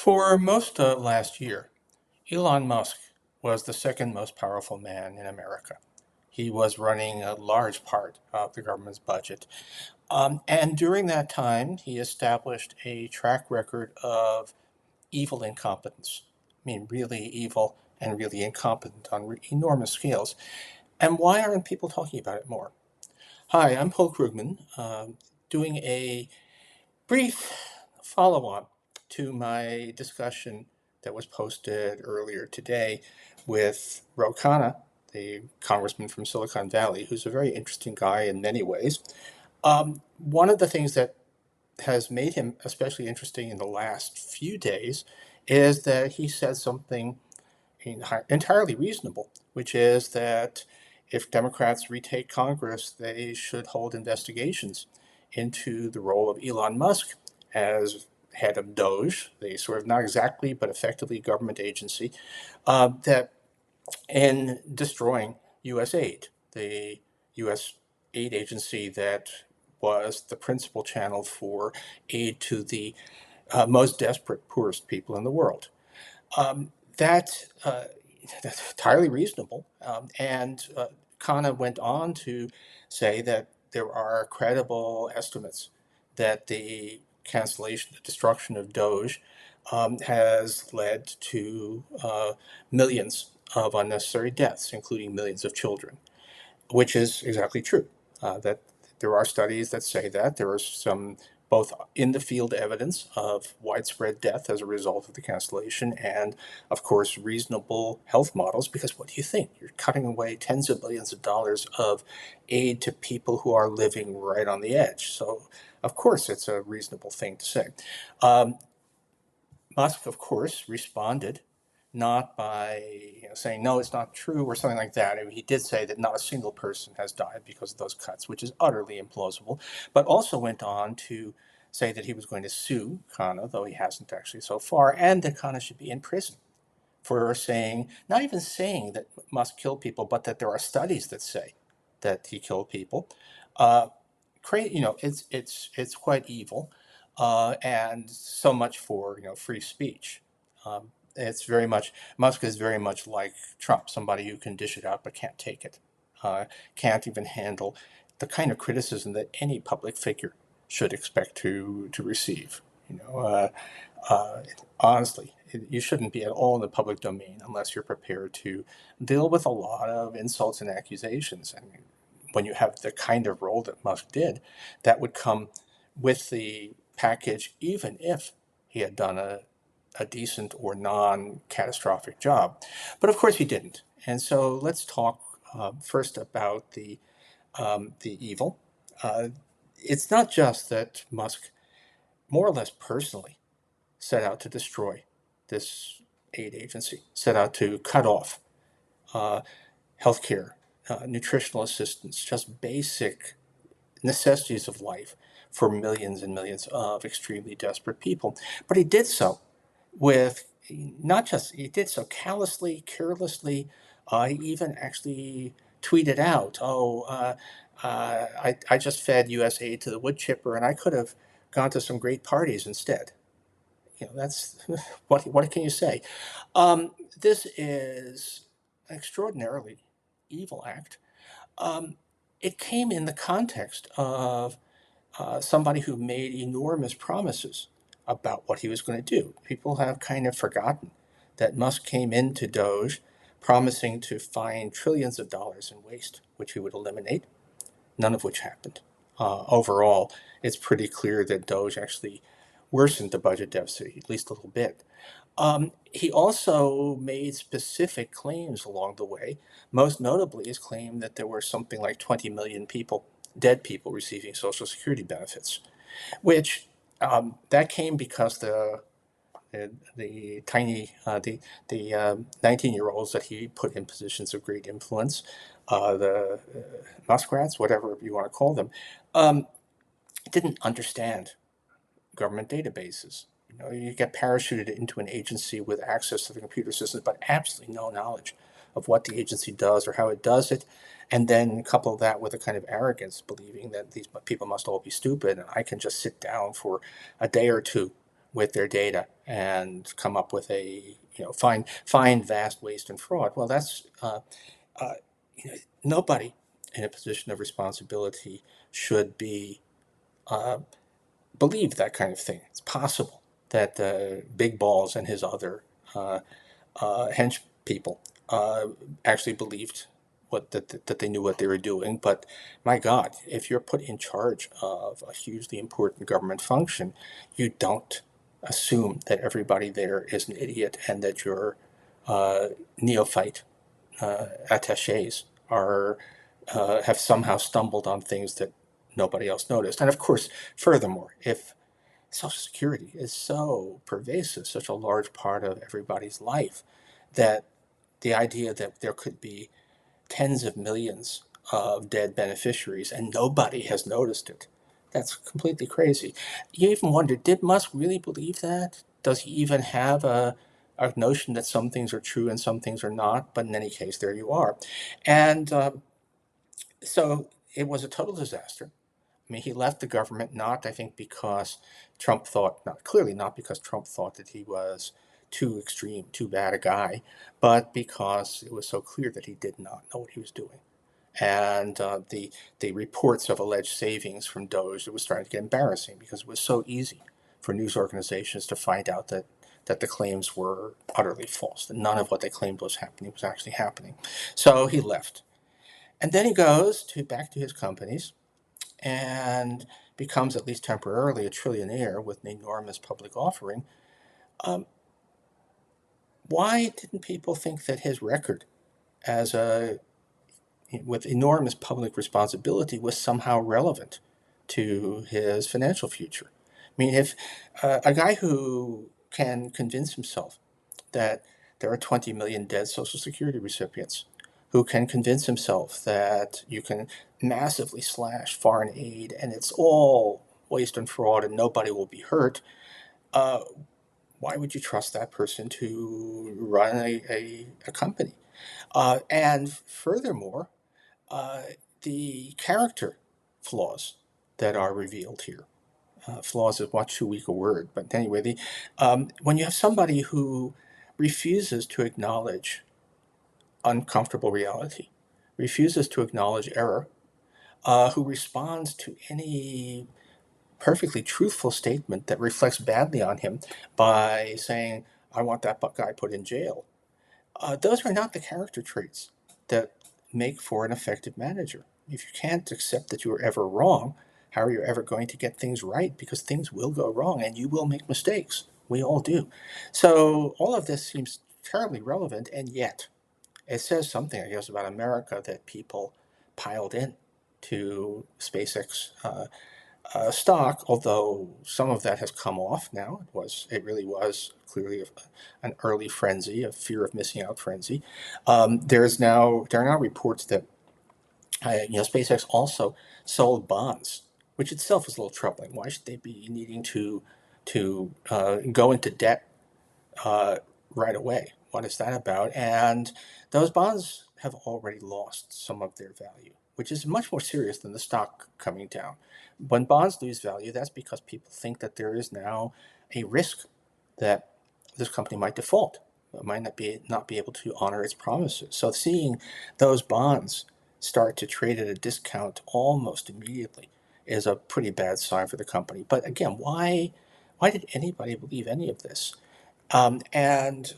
For most of last year, Elon Musk was the second most powerful man in America. He was running a large part of the government's budget. And during that time, he established a track record of evil incompetence. I mean, really evil and really incompetent on enormous scales. And why aren't people talking about it more? Hi, I'm Paul Krugman, doing a brief follow on to my discussion that was posted earlier today with Ro Khanna, the congressman from Silicon Valley, who's a very interesting guy in many ways. One of the things that has made him especially interesting in the last few days is that he said something entirely reasonable, which is that if Democrats retake Congress, they should hold investigations into the role of Elon Musk as head of DOGE, the sort of not exactly but effectively government agency, that in destroying USAID, the U.S. aid agency that was the principal channel for aid to the most desperate, poorest people in the world. Um, that that's entirely reasonable. And Khanna went on to say that there are credible estimates that the cancellation, the destruction of DOGE has led to millions of unnecessary deaths, including millions of children, which is exactly true. That there are studies that say that there is some both in the field evidence of widespread death as a result of the cancellation, and of course reasonable health models. Because what do you think? You're cutting away tens of billions of dollars of aid to people who are living right on the edge. So of course it's a reasonable thing to say. Um, Musk, of course, responded not by saying no, it's not true or something like that. I mean, he did say that not a single person has died because of those cuts, which is utterly implausible. But also went on to say that he was going to sue Khanna, though he hasn't actually so far, and that Khanna should be in prison for saying, not even saying that Musk killed people, but that there are studies that say that he killed people. Uh, it's quite evil, and so much for free speech. It's very much Musk is very much like Trump, somebody who can dish it out but can't take it, can't even handle the kind of criticism that any public figure should expect to receive. You know, uh, honestly, you shouldn't be at all in the public domain unless you're prepared to deal with a lot of insults and accusations. And when you have the kind of role that Musk did, that would come with the package, even if he had done a decent or non-catastrophic job. But of course he didn't. And so let's talk first about the evil. Uh, it's not just that Musk, more or less personally, set out to destroy this aid agency, set out to cut off uh, healthcare, nutritional assistance, just basic necessities of life for millions and millions of extremely desperate people. But he did so with not just, he did so callously, carelessly. He even actually tweeted out, I just fed USAID to the wood chipper and I could have gone to some great parties instead. That's what can you say? This is an extraordinarily evil act. Um, it came in the context of somebody who made enormous promises about what he was going to do. People have kind of forgotten that Musk came into DOGE promising to find trillions of dollars in waste, which he would eliminate, none of which happened. Overall, it's pretty clear that DOGE actually worsened the budget deficit at least a little bit. He also made specific claims along the way. Most notably, his claim that there were something like 20 million people, dead people, receiving Social Security benefits, which that came because the tiny the 19-year-olds that he put in positions of great influence, the muskrats, whatever you want to call them, um, didn't understand government databases. You get parachuted into an agency with access to the computer systems, but absolutely no knowledge of what the agency does or how it does it. And then couple that with a kind of arrogance, believing that these people must all be stupid and I can just sit down for a day or two with their data and come up with find vast waste and fraud. Well, that's uh, nobody in a position of responsibility should be uh, believe that kind of thing. It's possible that Big Balls and his other uh, hench people actually believed that they knew what they were doing. But my God, if you're put in charge of a hugely important government function, you don't assume that everybody there is an idiot and that your neophyte attaches are have somehow stumbled on things that nobody else noticed. And of course, furthermore, if Social Security is so pervasive, such a large part of everybody's life, that the idea that there could be tens of millions of dead beneficiaries and nobody has noticed it, that's completely crazy. You even wonder, did Musk really believe that? Does he even have a notion that some things are true and some things are not? But in any case, there you are. And so it was a total disaster. I mean, he left the government not, I think, because Trump thought, not clearly not because Trump thought that he was too extreme, too bad a guy, but because it was so clear that he did not know what he was doing. And the reports of alleged savings from DOGE, it was starting to get embarrassing because it was so easy for news organizations to find out that the claims were utterly false, that none of what they claimed was happening was actually happening. So he left. And then he goes back to his companies and becomes, at least temporarily, a trillionaire with an enormous public offering. Um, why didn't people think that his record as a with enormous public responsibility was somehow relevant to his financial future? I mean, if a guy who can convince himself that there are 20 million dead Social Security recipients, who can convince himself that you can massively slash foreign aid and it's all waste and fraud and nobody will be hurt, uh, why would you trust that person to run a company? And furthermore, uh, the character flaws that are revealed here. Flaws is what too weak a word, but anyway, when you have somebody who refuses to acknowledge uncomfortable reality, refuses to acknowledge error, who responds to any perfectly truthful statement that reflects badly on him by saying, I want that guy put in jail. Those are not the character traits that make for an effective manager. If you can't accept that you were ever wrong, how are you ever going to get things right? Because things will go wrong and you will make mistakes. We all do. So all of this seems terribly relevant, and yet it says something, I guess, about America that people piled in to SpaceX stock, although some of that has come off now. It really was clearly an early frenzy, a fear of missing out frenzy. There are now reports that SpaceX also sold bonds, which itself is a little troubling. Why should they be needing to go into debt uh, right away? What is that about? And those bonds have already lost some of their value, which is much more serious than the stock coming down. When bonds lose value, that's because people think that there is now a risk that this company might default, might not be able to honor its promises. So seeing those bonds start to trade at a discount almost immediately is a pretty bad sign for the company. But again, why did anybody believe any of this? And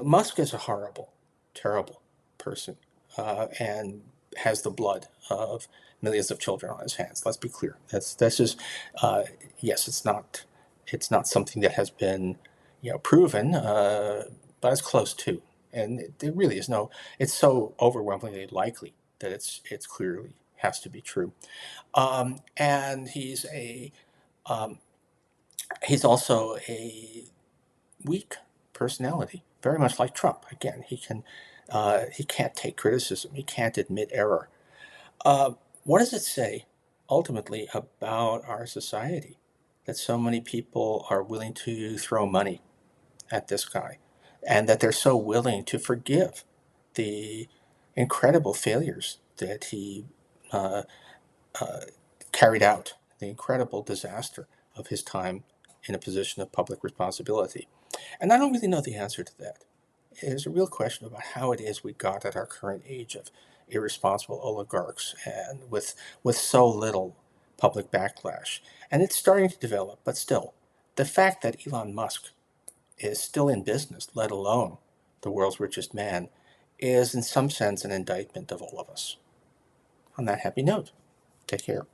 Musk is a horrible, terrible person, and has the blood of millions of children on his hands. Let's be clear. That's just yes, it's not something that has been proven, but it's close to. And there really is no. It's so overwhelmingly likely that it's clearly has to be true. And um, he's also a weak personality, very much like Trump. Again, he can't take criticism. He can't admit error. Uh, what does it say ultimately about our society that so many people are willing to throw money at this guy, and that they're so willing to forgive the incredible failures that he uh, uh, carried out, the incredible disaster of his time in a position of public responsibility? And I don't really know the answer to that. There's a real question about how it is we got at our current age of irresponsible oligarchs and with so little public backlash. And it's starting to develop, but still, the fact that Elon Musk is still in business, let alone the world's richest man, is in some sense an indictment of all of us. On that happy note, take care.